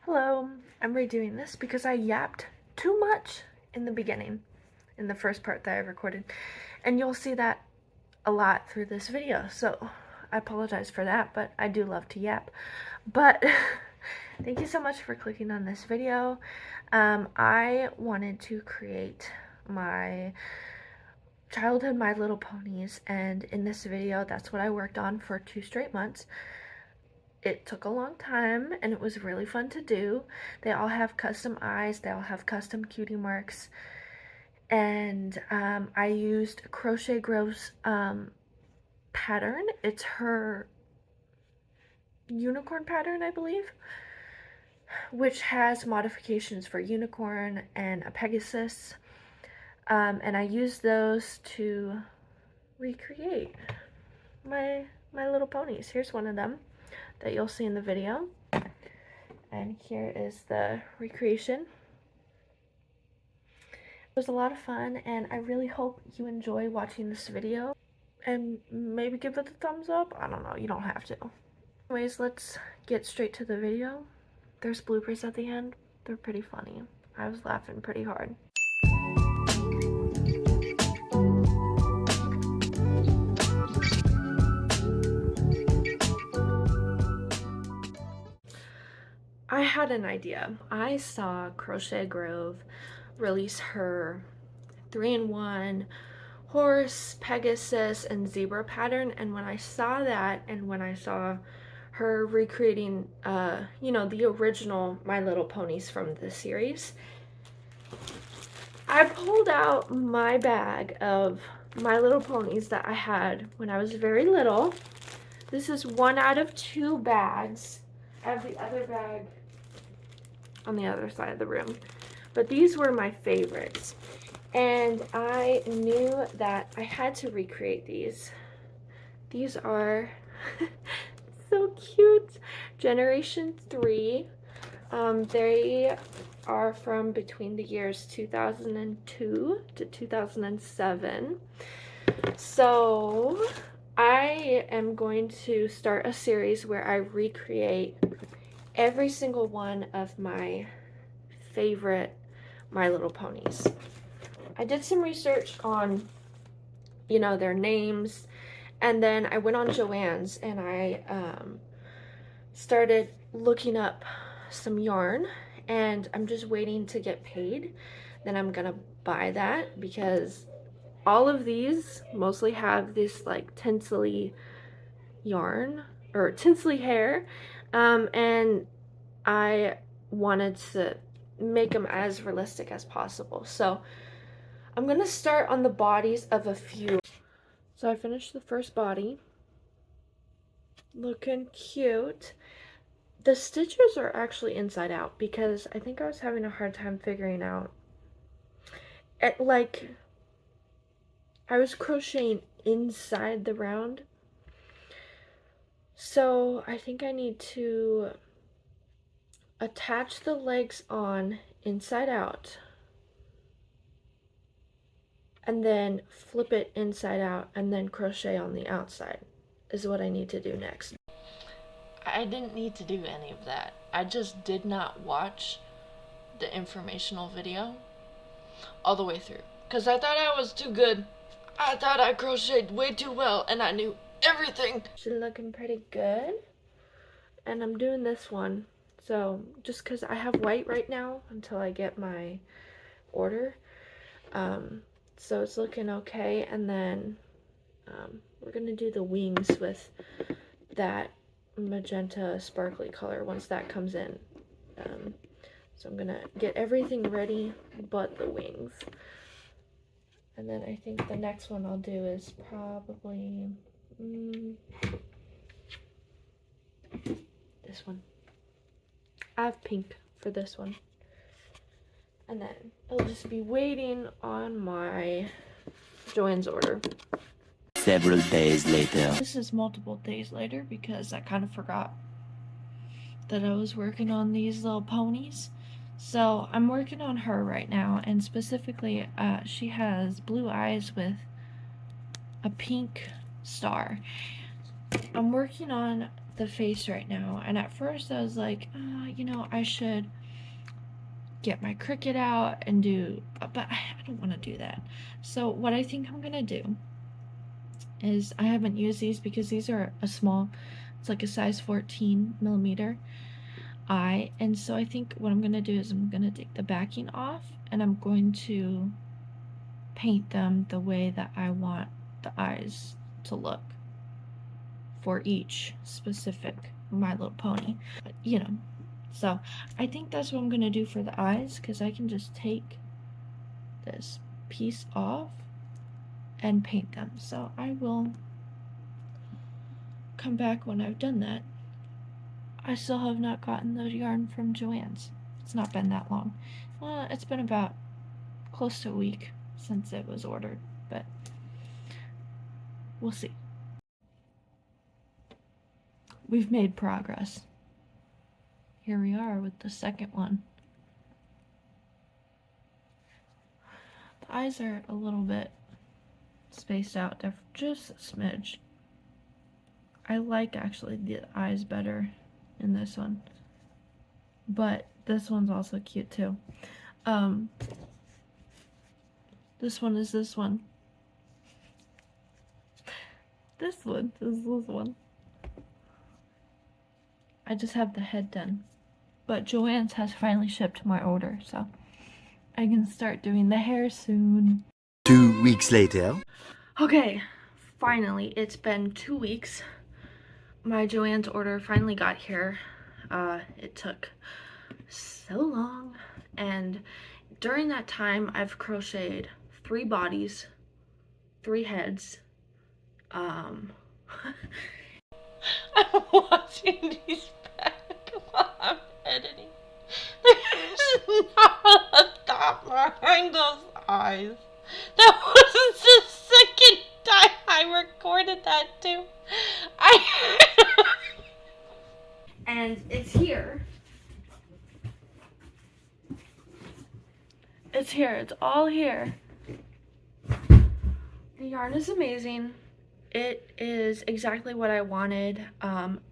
Hello, I'm redoing this because I yapped too much in the beginning, in the first part that I recorded, and you'll see that a lot through this video, so I apologize for that, but I do love to yap. But thank you so much for clicking on this video. I wanted to create my childhood My Little Ponies, and in this video that's what I worked on for 2 straight months. It took a long time and it was really fun to do. They all have custom eyes, they all have custom cutie marks, and I used Crochet Grove's pattern. It's her unicorn pattern, I believe, which has modifications for unicorn and a Pegasus, and I used those to recreate my little ponies. Here's one of them that you'll see in the video, and here is the recreation. It was a lot of fun, and I really hope you enjoy watching this video, and maybe give it a thumbs up. I don't know, you don't have to. Anyways, let's get straight to the video. There's bloopers at the end. They're pretty funny. I was laughing pretty hard. I had an idea. I saw Crochet Grove release her 3-in-1 horse, Pegasus, and zebra pattern, and when I saw that, and when I saw her recreating you know, the original My Little Ponies from the series, I pulled out my bag of My Little Ponies that I had when I was very little. This is 1 out of 2 bags. I have the other bag on the other side of the room, but these were my favorites, and I knew that I had to recreate these. These are so cute. Generation 3. They are from between the years 2002 to 2007. So I am going to start a series where I recreate every single one of my favorite My Little Ponies. I did some research on, you know, their names, and then I went on Joann's and I started looking up some yarn, and I'm just waiting to get paid. Then I'm gonna buy that, because all of these mostly have this like tinsley yarn or tinsley hair, and I wanted to make them as realistic as possible. So I'm gonna start on the bodies of a few. So I finished the first body. Looking cute. The stitches are actually inside out because I think I was having a hard time figuring out like I was crocheting inside the round. So I think I need to attach the legs on inside out and then flip it inside out and then crochet on the outside is what I need to do next. I didn't need to do any of that. I just did not watch the informational video all the way through because I thought I was too good. I thought I crocheted way too well and I knew everything. She's looking pretty good, and I'm doing this one. So just because I have white right now until I get my order, so it's looking okay. And then we're gonna do the wings with that magenta sparkly color once that comes in. So I'm gonna get everything ready but the wings, and then I think the next one I'll do is probably this one. I have pink for this one, and then I'll just be waiting on my Joann's order. Several days later. This is multiple days later because I kind of forgot that I was working on these little ponies. So I'm working on her right now, and specifically she has blue eyes with a pink star. I'm working on the face right now, and at first I was like, you know, I should get my Cricut out and do, but I don't want to do that. So what I think I'm gonna do is, I haven't used these because these are a small, it's like a size 14 millimeter eye, and so I think what I'm gonna do is I'm gonna take the backing off and I'm going to paint them the way that I want the eyes to look for each specific My Little Pony, you know. So I think that's what I'm gonna do for the eyes, because I can just take this piece off and paint them. So I will come back when I've done that. I still have not gotten the yarn from Joann's. It's not been that long. Well, it's been about close to a week since it was ordered, but we'll see. We've made progress. Here we are with the second one. The eyes are a little bit spaced out. They're just a smidge. I like actually the eyes better in this one, but this one's also cute too. This one is this one. This one is this one. I just have the head done, but Joann's has finally shipped my order, so I can start doing the hair soon. 2 weeks later. Okay, finally, it's been 2 weeks. My Joann's order finally got here. It took so long, and during that time I've crocheted 3 bodies, 3 heads. I'm watching these back while I'm editing. There's not a thought behind those eyes. That was the second time I recorded that too. And it's here. It's here. It's all here. The yarn is amazing. It is exactly what I wanted.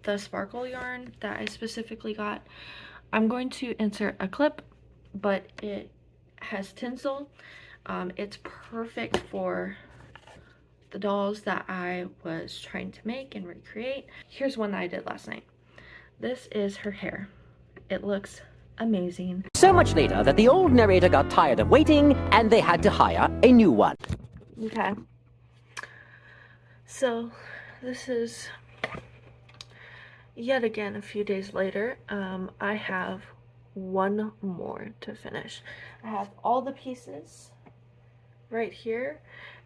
The sparkle yarn that I specifically got. I'm going to insert a clip, but it has tinsel. It's perfect for the dolls that I was trying to make and recreate. Here's one that I did last night. This is her hair. It looks amazing. So much later that the old narrator got tired of waiting and they had to hire a new one. Okay. So this is yet again a few days later. I have one more to finish. I have all the pieces right here,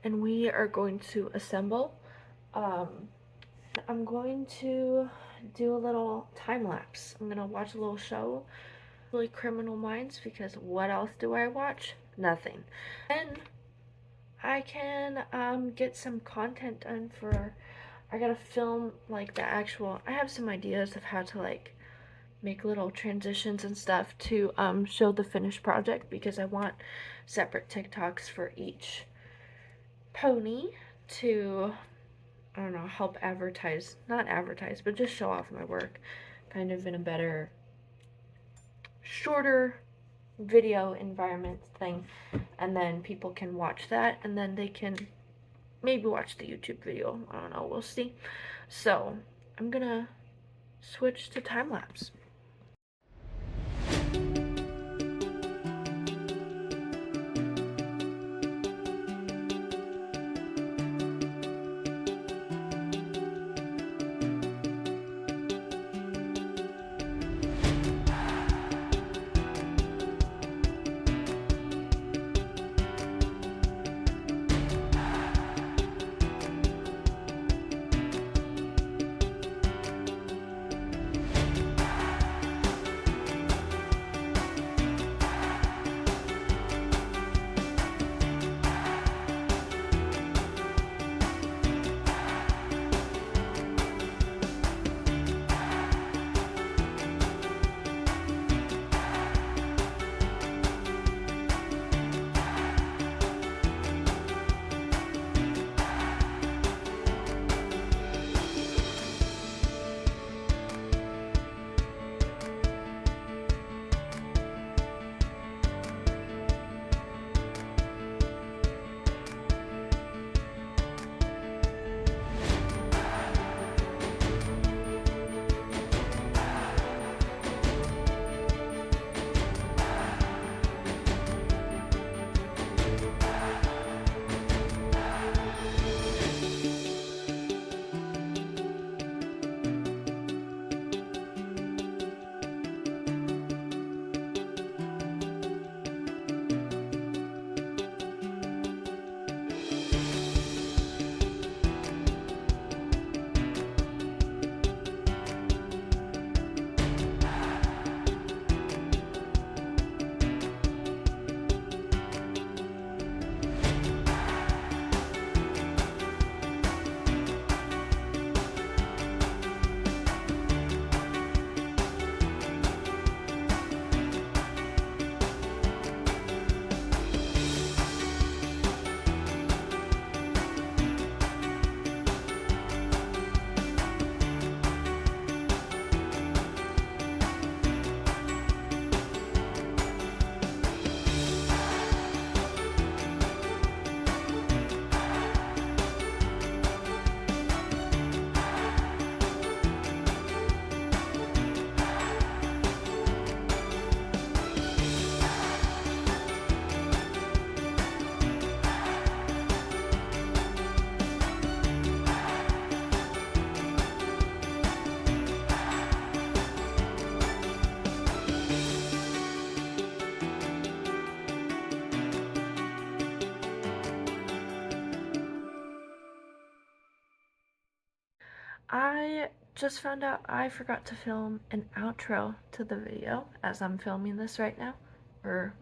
and we are going to assemble. I'm going to do a little time lapse. I'm gonna watch a little show, really Criminal Minds, because what else do I watch? Nothing. And I can get some content done for, I gotta film like the actual, I have some ideas of how to like make little transitions and stuff to show the finished project, because I want separate TikToks for each pony to, I don't know, help advertise, not advertise, but just show off my work kind of in a better, shorter video environment thing, and then people can watch that, and then they can maybe watch the YouTube video. I don't know, we'll see. So I'm gonna switch to time lapse. I just found out I forgot to film an outro to the video as I'm filming this right now. Or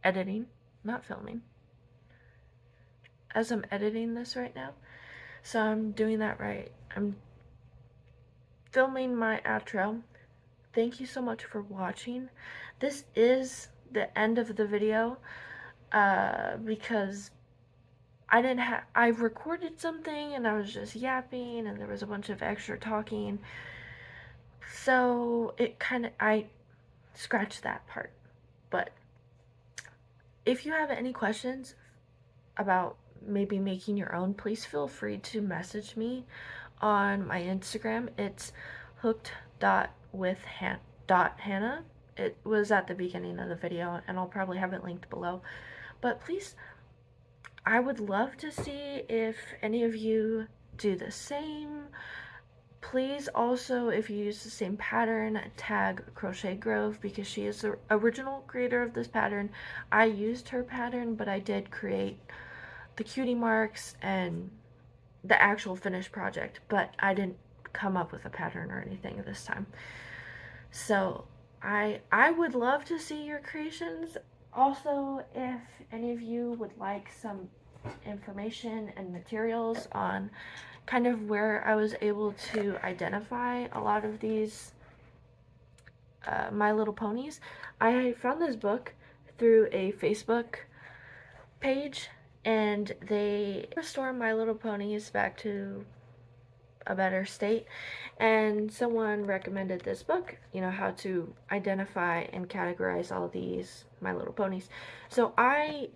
editing, not filming. As I'm editing this right now. So I'm doing that right. I'm filming my outro. Thank you so much for watching. This is the end of the video because I recorded something and I was just yapping and there was a bunch of extra talking. So I scratched that part. But if you have any questions about maybe making your own, please feel free to message me on my Instagram. It's hooked.with.hannah. It was at the beginning of the video and I'll probably have it linked below. But please, I would love to see if any of you do the same. Please also, if you use the same pattern, tag crochetgrove because she is the original creator of this pattern. I used her pattern, but I did create the cutie marks and the actual finished project, but I didn't come up with a pattern or anything this time. So I would love to see your creations. Also, if any of you would like some information and materials on kind of where I was able to identify a lot of these My Little Ponies, I found this book through a Facebook page, and they restore My Little Ponies back to a better state, and someone recommended this book, you know, how to identify and categorize all these My Little Ponies. So I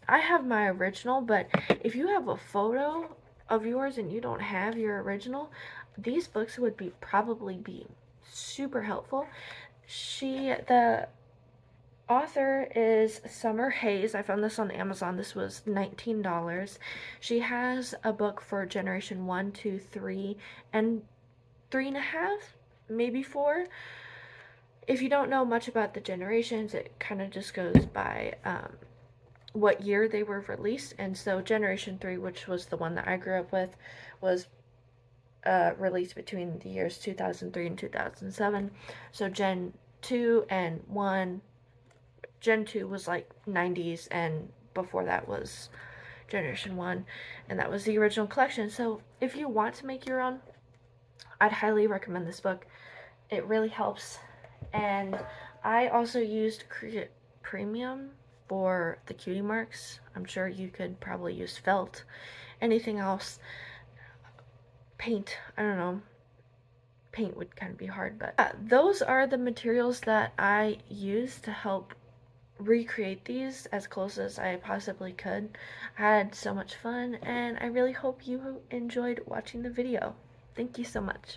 have my original, but if you have a photo of yours and you don't have your original, these books would probably be super helpful. The author is Summer Hayes. I found this on Amazon. This was $19. She has a book for generation 1, 2, 3, and 3.5, maybe 4. If you don't know much about the generations, it kind of just goes by what year they were released. And so generation 3, which was the one that I grew up with, was released between the years 2003 and 2007. So Gen 2 and 1, Gen 2 was like 90s, and before that was Generation 1, and that was the original collection. So if you want to make your own, I'd highly recommend this book. It really helps. And I also used Premium for the cutie marks. I'm sure you could probably use felt. Anything else, paint, I don't know. Paint would kind of be hard, but those are the materials that I used to help recreate these as close as I possibly could. I had so much fun, and I really hope you enjoyed watching the video. Thank you so much.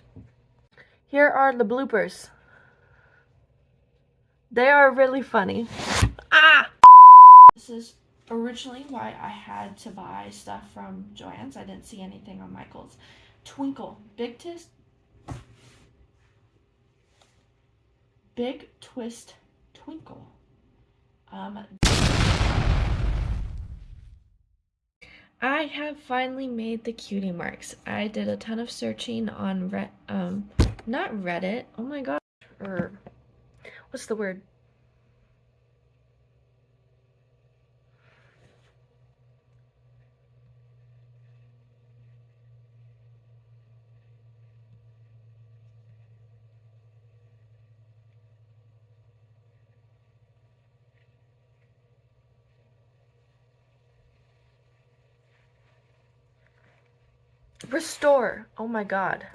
Here are the bloopers. They are really funny. Ah! This is originally why I had to buy stuff from Joann's. I didn't see anything on Michael's. Twinkle. Big twist twinkle. I have finally made the cutie marks. I did a ton of searching on not Reddit. Oh my gosh. Or what's the word? Restore. Oh my god.